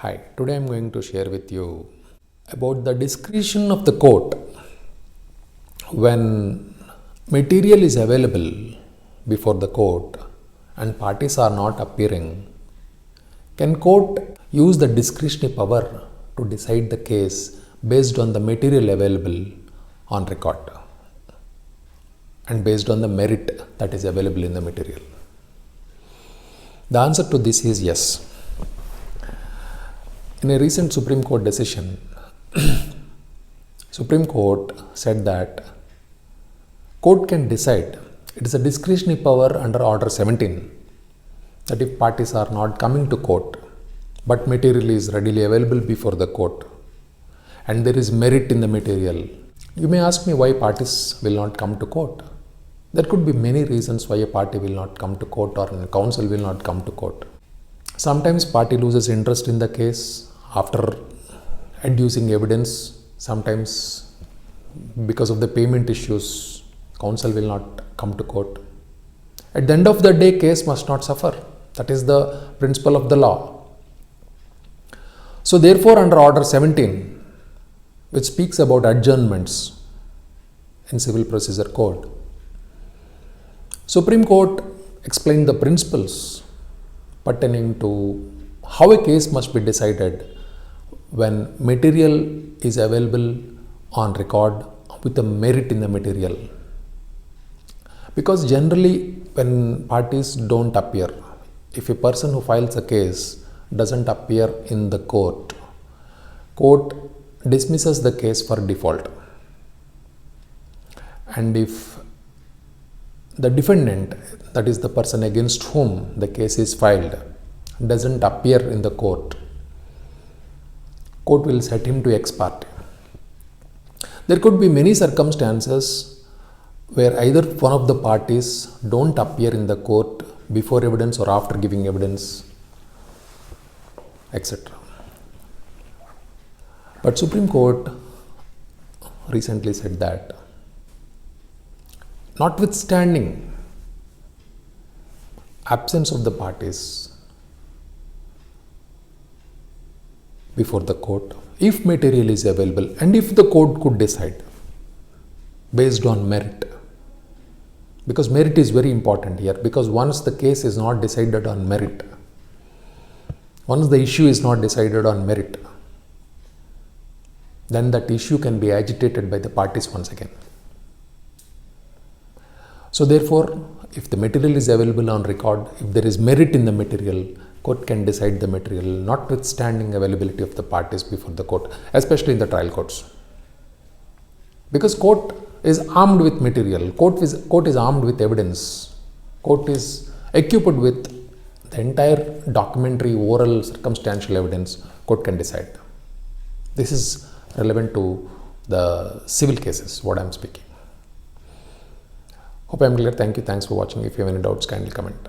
Hi, today I am going to share with you about the discretion of the court when material is available before the court and parties are not appearing. Can court use the discretionary power to decide the case based on the material available on record and based on the merit that is available in the material? The answer to this is yes. In a recent Supreme Court decision, Supreme Court said that court can decide, it is a discretionary power under Order 17, that if parties are not coming to court but material is readily available before the court and there is merit in the material. You may ask me why parties will not come to court. There could be many reasons why a party will not come to court or a counsel will not come to court. Sometimes party loses interest in the case after adducing evidence. Sometimes because of the payment issues, counsel will not come to court. At the end of the day, case must not suffer. That is the principle of the law. So therefore, under Order 17, which speaks about adjournments in Civil Procedure Code, Supreme Court explained the principles pertaining to how a case must be decided when material is available on record with a merit in the material. Because generally when parties don't appear, if a person who files a case doesn't appear in the court dismisses the case for default. And if the defendant, that is the person against whom the case is filed, doesn't appear in the court will set him to ex parte. There could be many circumstances where either one of the parties don't appear in the court before evidence or after giving evidence, etc. But Supreme Court recently said that notwithstanding absence of the parties before the court, if material is available and if the court could decide based on merit, because merit is very important here, because once the case is not decided on merit, once the issue is not decided on merit, then that issue can be agitated by the parties once again. So therefore, if the material is available on record, if there is merit in the material, court can decide the material notwithstanding availability of the parties before the court, especially in the trial courts. Because court is armed with material, court is armed with evidence, court is equipped with the entire documentary, oral, circumstantial evidence, court can decide. This is relevant to the civil cases, what I am speaking. Hope I am clear. Thank you. Thanks for watching. If you have any doubts, kindly comment.